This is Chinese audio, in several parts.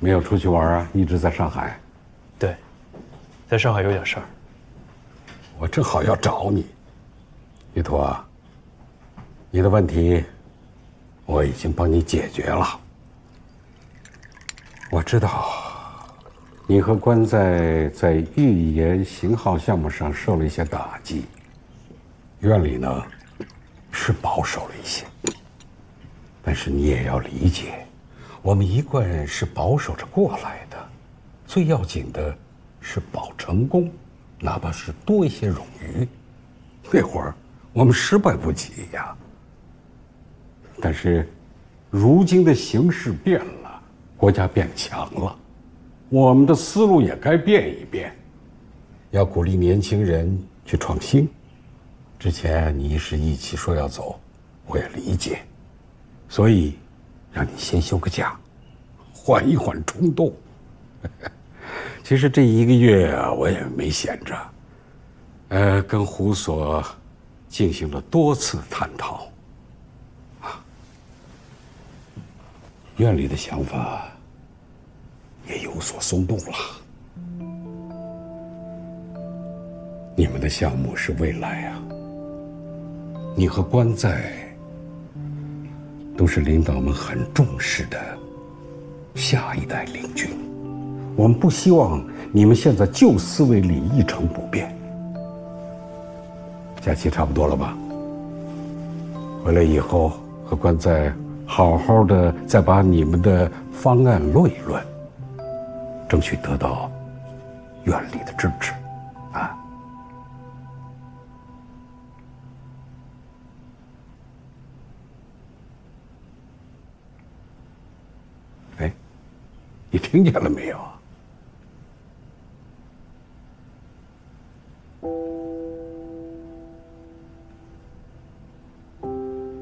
没有出去玩啊，一直在上海。对，在上海有点事儿。我正好要找你，于途啊，你的问题我已经帮你解决了。我知道你和关在预研型号项目上受了一些打击，院里呢是保守了一些，但是你也要理解，我们一贯是保守着过来的，最要紧的是保成功，哪怕是多一些冗余。那会儿我们失败不起呀。但是如今的形势变了，国家变强了，我们的思路也该变一变，要鼓励年轻人去创新。之前你一时意气说要走，我也理解，所以让你先休个假，缓一缓冲动。其实这1个月啊，我也没闲着，跟胡所进行了多次探讨，院里的想法也有所松动了。你们的项目是未来啊，你和关在都是领导们很重视的下一代领军，我们不希望你们现在旧思维里一成不变。假期差不多了吧？回来以后和关在好好的再把你们的方案论一论，争取得到院里的支持啊。哎，你听见了没有？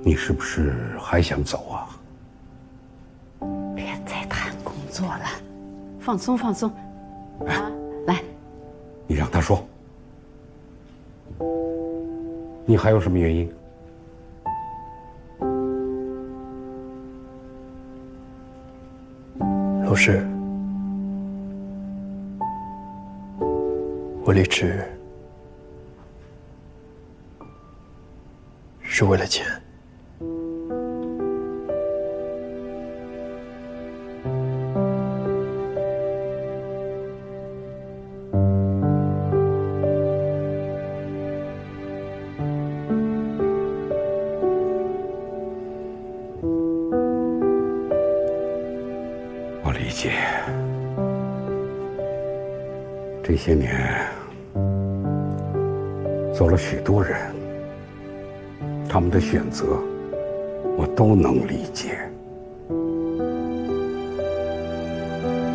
你是不是还想走啊？别再谈工作了，放松放松。啊，来，你让他说。你还有什么原因？老师，我离职是为了钱。我理解，这些年走了许多人，他们的选择我都能理解。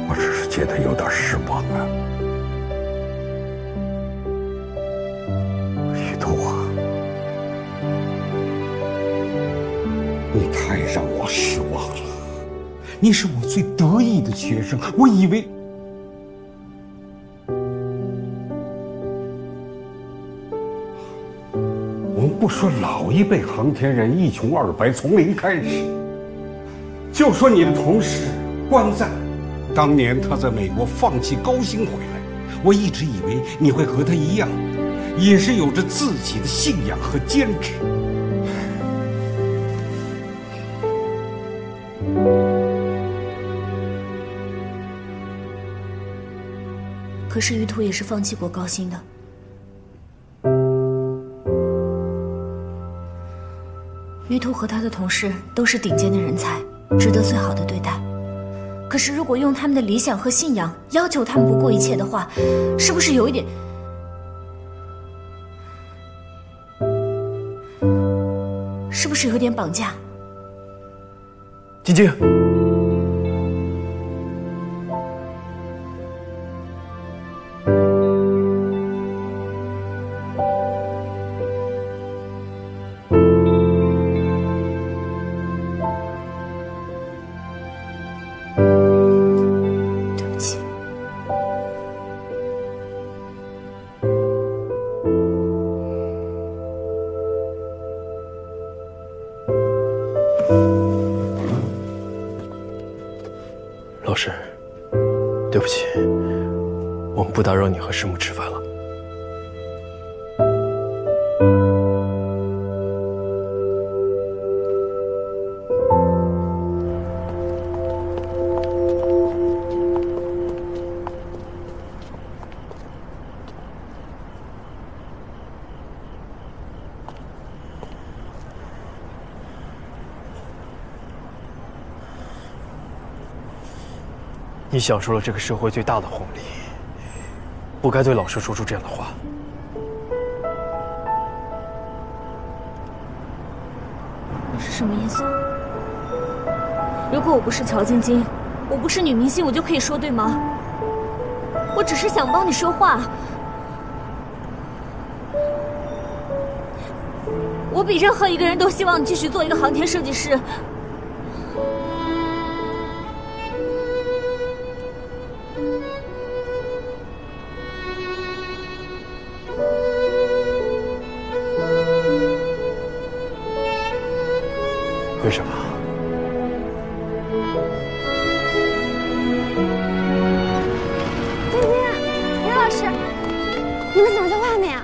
我只是觉得有点失望啊，于途啊，你太让我失望了。你是我最得意的学生，我以为我们不说老一辈航天人一穷二白从零开始，就说你的同事关在，当年他在美国放弃高薪回来，我一直以为你会和他一样，也是有着自己的信仰和坚持。可是于途也是放弃过高薪的。于途和他的同事都是顶尖的人才，值得最好的对待。可是如果用他们的理想和信仰要求他们不顾一切的话，是不是有一点……是不是有点绑架？晶晶。老师，对不起，我们不打扰你和师母吃饭了。你享受了这个社会最大的红利，不该对老师说出这样的话。你是什么意思？如果我不是乔晶晶，我不是女明星，我就可以说对吗？我只是想帮你说话。我比任何一个人都希望你继续做一个航天设计师。为什么？晶晶，刘老师，你们怎么在外面啊？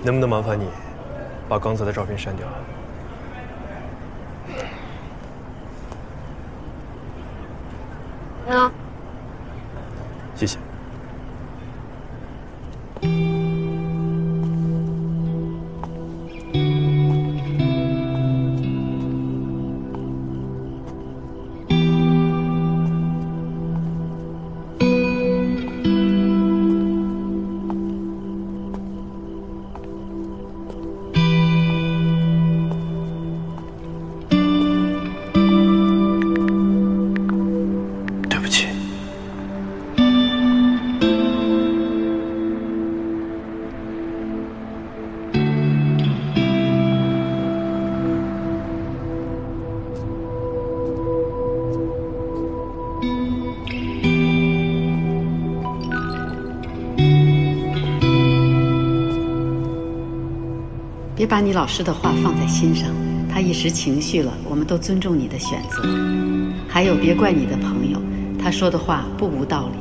能不能麻烦你把刚才的照片删掉？啊，谢谢。对不起。别把你老师的话放在心上，他一时情绪了，我们都尊重你的选择。还有，别怪你的朋友，他说的话不无道理。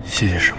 谢谢师母。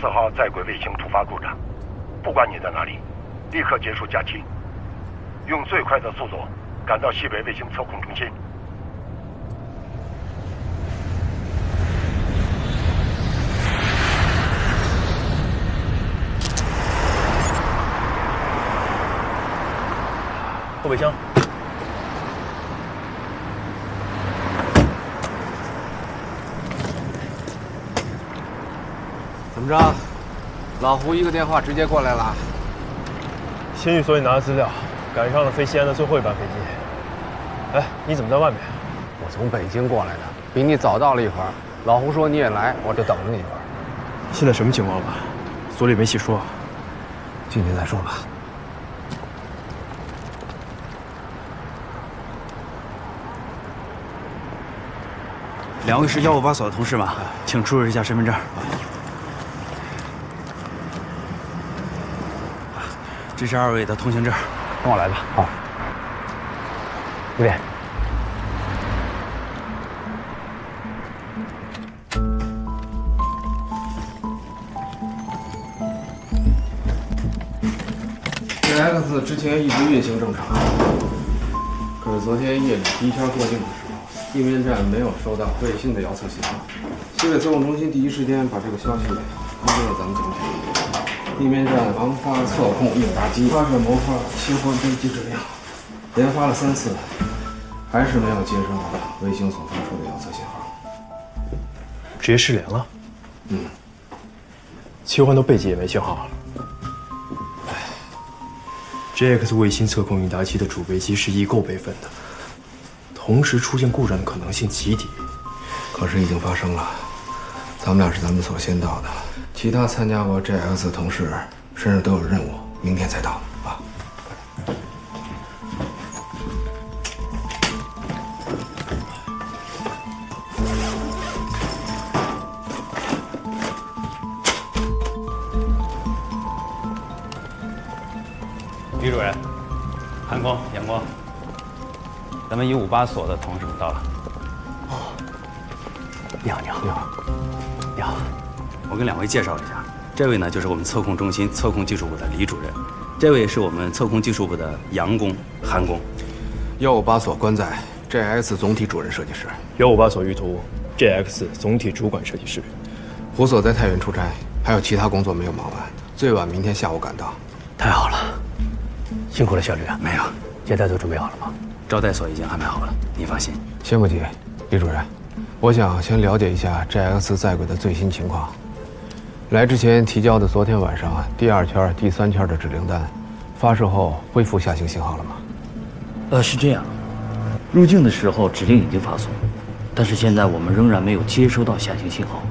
4号在轨卫星突发故障，不管你在哪里，立刻结束假期，用最快的速度赶到西北卫星测控中心。后备箱。怎么着？老胡一个电话直接过来了。先去所里拿的资料，赶上了飞西安的最后一班飞机。哎，你怎么在外面？我从北京过来的，比你早到了一会儿。老胡说你也来，我就等着你一会儿。现在什么情况了？所里没细说。进去再说吧。2位是158所的同事吗？请出示一下身份证。这是2位的通行证，跟我来吧。好。这边。JX 之前一直运行正常，可是昨天夜里第一圈过境的时候，地面站没有收到卫星的遥测信号。西北测控中心第一时间把这个消息通知了咱们总体。地面站王发测控应答机发射模块切换飞机指令，连发了3次，还是没有接收到卫星所发出的遥测信号，直接失联了。切换到背机也没信号。JX 卫星测控应答机的主备机是异构备份的，同时出现故障的可能性极低。可是已经发生了，咱们俩是咱们所先到的，其他参加过 JX 的同事身上都有任务，明天才到啊。李主任，韩光、阳光，咱们158所的同事们到了。哦，你好，你好，你好，你好。我跟2位介绍一下，这位呢就是我们测控中心测控技术部的李主任，这位是我们测控技术部的杨工、韩工。158所关在 JX 总体主任设计师，158所玉图 JX 总体主管设计师。胡所在太原出差，还有其他工作没有忙完，最晚明天下午赶到。太好了，辛苦了，小吕。没有，接待都准备好了吗？招待所已经安排好了，您放心。先不急，李主任，我想先了解一下 JX 在轨的最新情况。来之前提交的昨天晚上第2圈、第3圈的指令单，发射后恢复下行信号了吗？是这样，入境的时候指令已经发送，但是现在我们仍然没有接收到下行信号，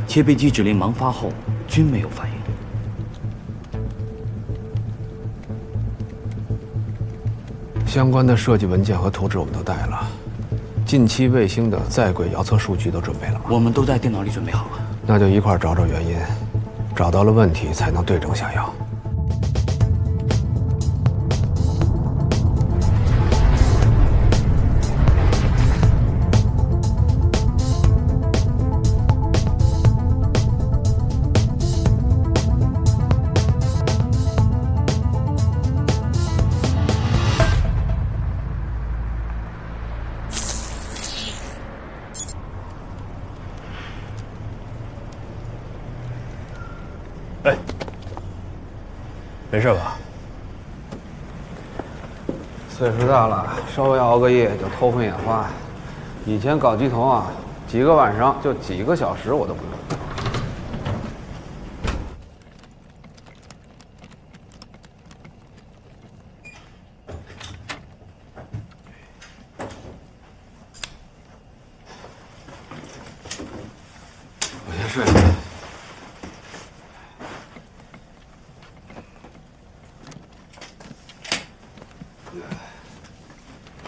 切备机指令盲发后均没有反应。相关的设计文件和图纸我们都带了，近期卫星的在轨遥测数据都准备了吗？我们都在电脑里准备好了。那就一块找找原因，找到了问题才能对症下药。哎，没事吧？岁数大了，稍微熬个夜就头昏眼花。以前搞机头啊，几个晚上就几个小时我都不用。我先睡了。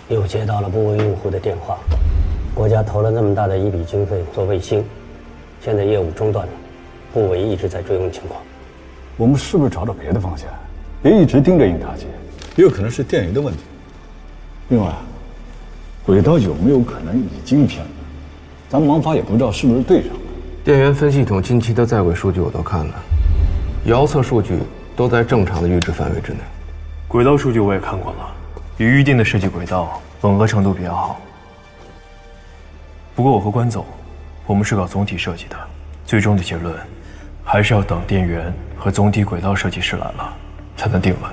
又接到了部委用户的电话，国家投了那么大的一笔经费做卫星，现在业务中断了，部委一直在追问情况。我们是不是找找别的方向？别一直盯着应答机，也有可能是电源的问题。另外，轨道有没有可能已经偏了？咱们盲发也不知道是不是对上了。电源分系统近期的在轨数据我都看了，遥测数据都在正常的阈值范围之内。轨道数据我也看过了，与预定的设计轨道吻合程度比较好。不过我和关总，我们是搞总体设计的，最终的结论还是要等电源和总体轨道设计师来了才能定论。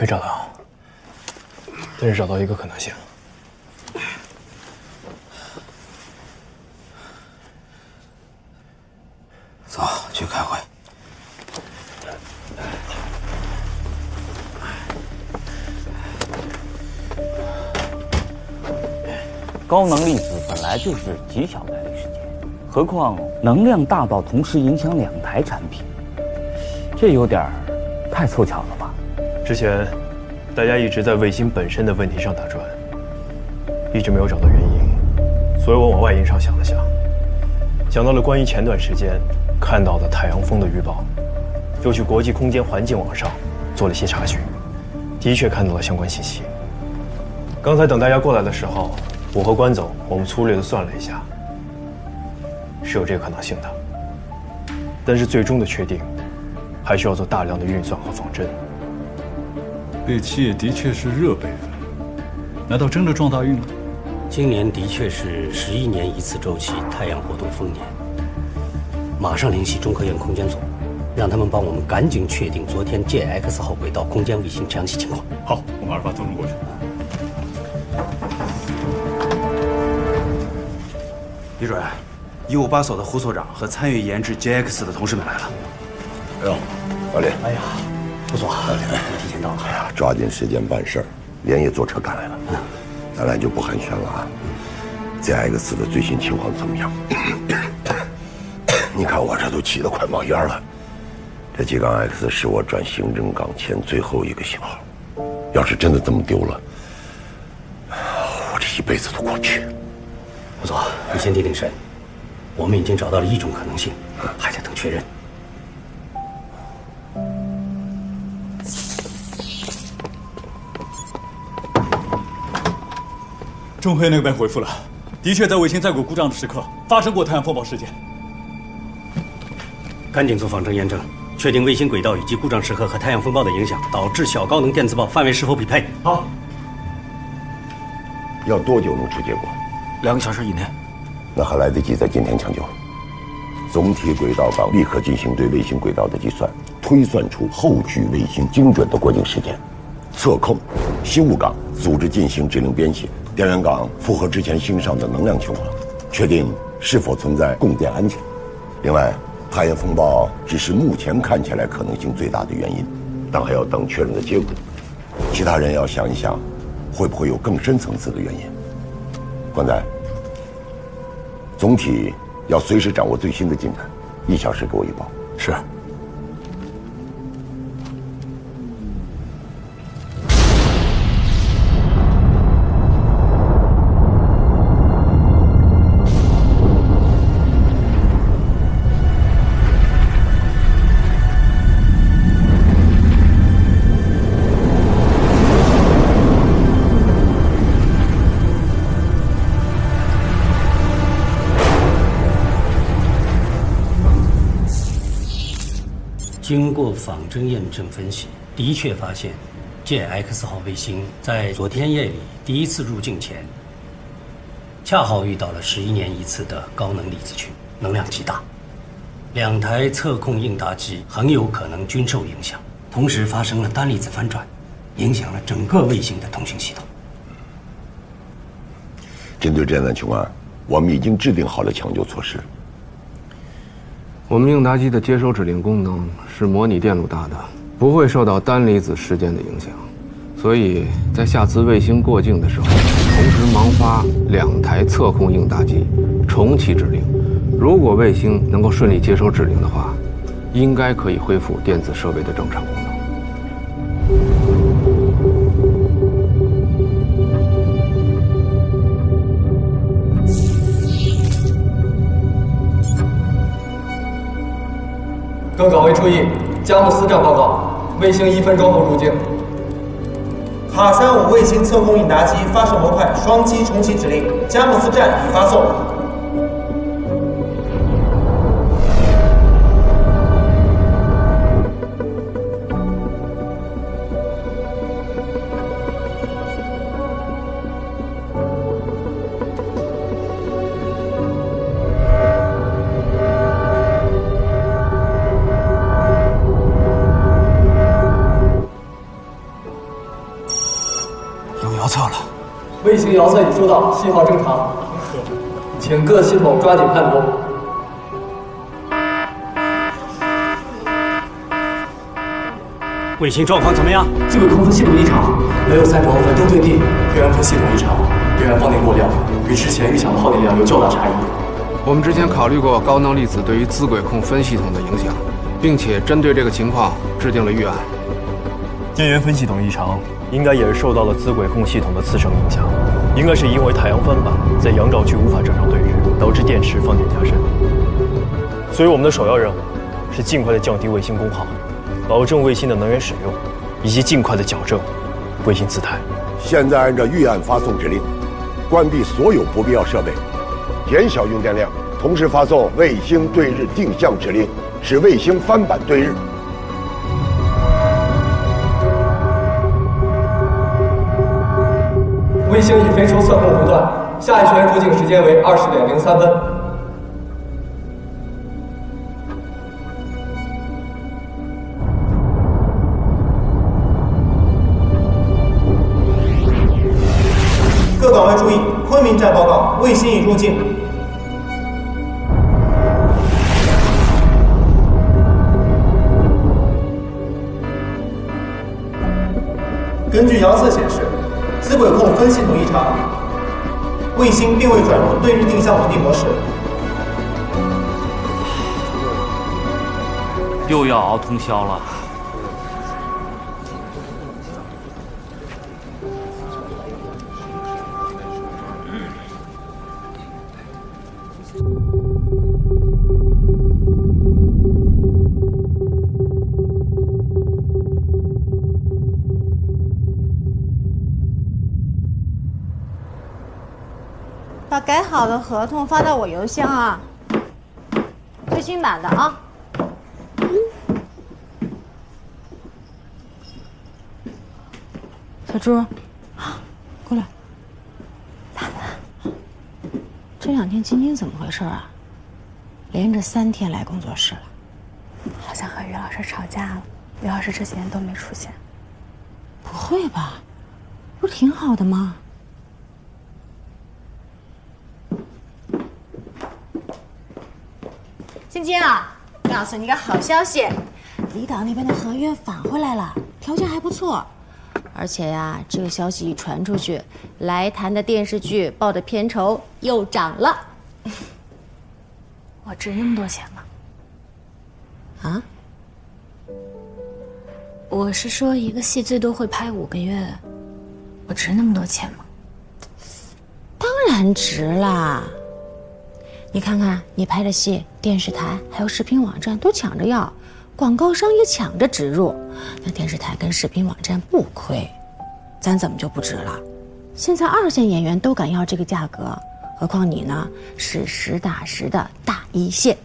没找到，但是找到一个可能性。走，去开会。高能粒子本来就是极小概率事件，何况能量大到同时影响2台产品，这有点太凑巧了吧？之前，大家一直在卫星本身的问题上打转，一直没有找到原因，所以我往外因上想了想，想到了关于前段时间看到的太阳风的预报，就去国际空间环境网上做了些查询，的确看到了相关信息。刚才等大家过来的时候，我和关总我们粗略的算了一下，是有这个可能性的，但是最终的确定，还需要做大量的运算和仿真。这企业的确是热备份，难道真的撞大运了？今年的确是11年一次周期太阳活动丰年，马上联系中科院空间组，让他们帮我们赶紧确定昨天JX 号轨道空间卫星详细情况。好，我马上把通知过去。李主任，158所的胡所长和参与研制 JX 的同事们来了。哎呦，老李，哎呀，胡所，你提前到了。哎呀，抓紧时间办事儿，连夜坐车赶来了。咱俩就不寒暄了啊。JX 的最新情况怎么样？你看我这都气得快冒烟了。这G杠 X 是我转行政岗前最后一个信号，要是真的这么丢了，我这一辈子都过不去。胡所，你先定定神，我们已经找到了一种可能性，还在等确认。中科院那边回复了，的确在卫星在轨故障的时刻发生过太阳风暴事件。赶紧做仿真验证，确定卫星轨道以及故障时刻和太阳风暴的影响导致小高能电磁暴范围是否匹配。好。要多久能出结果？2个小时以内。那还来得及在今天抢救。总体轨道岗立刻进行对卫星轨道的计算，推算出后续卫星精准的过境时间。测控西务岗组织进行指令编写，电源岗符合之前星上的能量情况，确定是否存在供电安全。另外，太阳风暴只是目前看起来可能性最大的原因，但还要等确认的结果。其他人要想一想，会不会有更深层次的原因？关仔，总体要随时掌握最新的进展，1小时给我一报。是。经过仿真验证分析，的确发现 JX 号卫星在昨天夜里第一次入境前，恰好遇到了11年一次的高能粒子群，能量极大，2台测控应答机很有可能均受影响，同时发生了单粒子反转，影响了整个卫星的通讯系统。针对这样的情况，我们已经制定好了抢救措施。我们应答机的接收指令功能是模拟电路大的，不会受到单离子事件的影响，所以在下次卫星过境的时候，同时忙发2台测控应答机，重启指令。如果卫星能够顺利接收指令的话，应该可以恢复电子设备的正常功能。各岗位注意，佳木斯站报告，卫星1分钟后入境。塔35卫星测控应答机发射模块双击重启指令，佳木斯站已发送。卫星遥测已收到，信号正常，请各系统抓紧判读。卫星状况怎么样？自轨控分系统异常，没有3轴稳定对地。电源分系统异常，电源放电过量，与之前预想的耗电量有较大差异。我们之前考虑过高能粒子对于资轨控分系统的影响，并且针对这个情况制定了预案。电源分系统异常。应该也是受到了资轨控系统的次生影响，应该是因为太阳帆板在阳照区无法正常对日，导致电池放电加深。所以我们的首要任务是尽快的降低卫星功耗，保证卫星的能源使用，以及尽快的矫正卫星姿态。现在按照预案发送指令，关闭所有不必要设备，减小用电量，同时发送卫星对日定向指令，使卫星帆板对日。卫星已飞出测控弧段，下一圈入境时间为20点03分。各岗位注意，昆明站报告，卫星已入境。根据遥测显示，资轨控分系统异常，卫星并未转入对日定向稳定模式。又要熬通宵了。把改好的合同发到我邮箱啊，最新版的啊。小朱，过来。咋了？这2天晶晶怎么回事啊？连着3天来工作室了。好像和于老师吵架了。于老师这几天都没出现。不会吧？不是挺好的吗？晶晶啊，告诉你个好消息，离岛那边的合约返回来了，条件还不错。而且呀，这个消息一传出去，来谈的电视剧报的片酬又涨了。我值那么多钱吗？啊？我是说，一个戏最多会拍5个月，我值那么多钱吗？当然值啦！你看看你拍的戏，电视台还有视频网站都抢着要，广告商也抢着植入，那电视台跟视频网站不亏，咱怎么就不值了？现在2线演员都敢要这个价格，何况你呢，是实打实的大1线。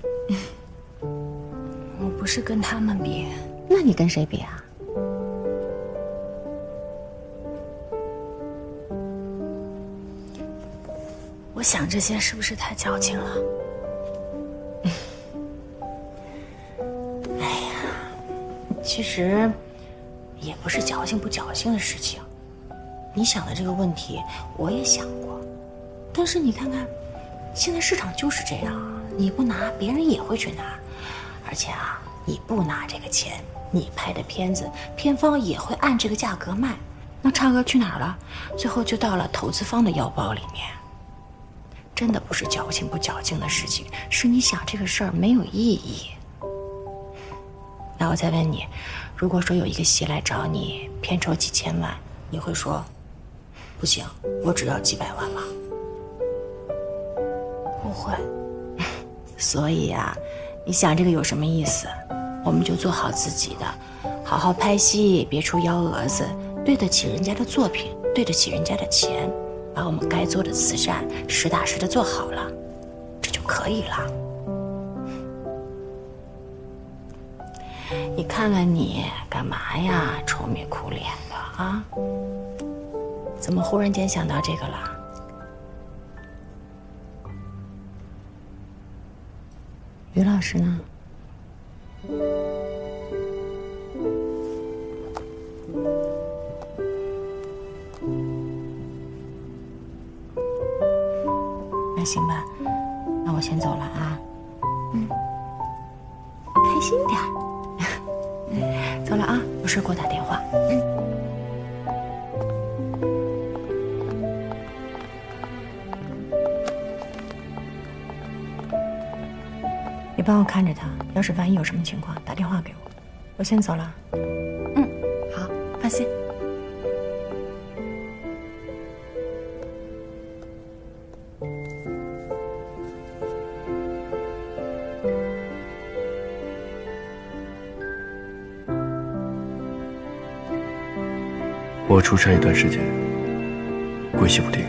我不是跟他们比，那你跟谁比啊？我我想这些是不是太矫情了？哎呀，其实也不是矫情不矫情的事情。你想的这个问题，我也想过，但是你看看，现在市场就是这样，你不拿，别人也会去拿，而且啊，你不拿这个钱，你拍的片子，片方也会按这个价格卖，那差额去哪儿了？最后就到了投资方的腰包里面。真的不是矫情不矫情的事情，是你想这个事儿没有意义。那我再问你，如果说有一个戏来找你，片酬几千万，你会说不行，我只要几百万吗？不会。所以啊，你想这个有什么意思？我们就做好自己的，好好拍戏，别出幺蛾子，对得起人家的作品，对得起人家的钱，把我们该做的慈善实打实的做好了，这就可以了。你看看你干嘛呀，愁眉苦脸的啊？怎么忽然间想到这个了？于老师呢？那行吧，那我先走了啊。开心点儿。走了啊，有事给我打电话。你帮我看着他，要是万一有什么情况，打电话给我。我先走了。好，放心。我出差一段时间，归西不定。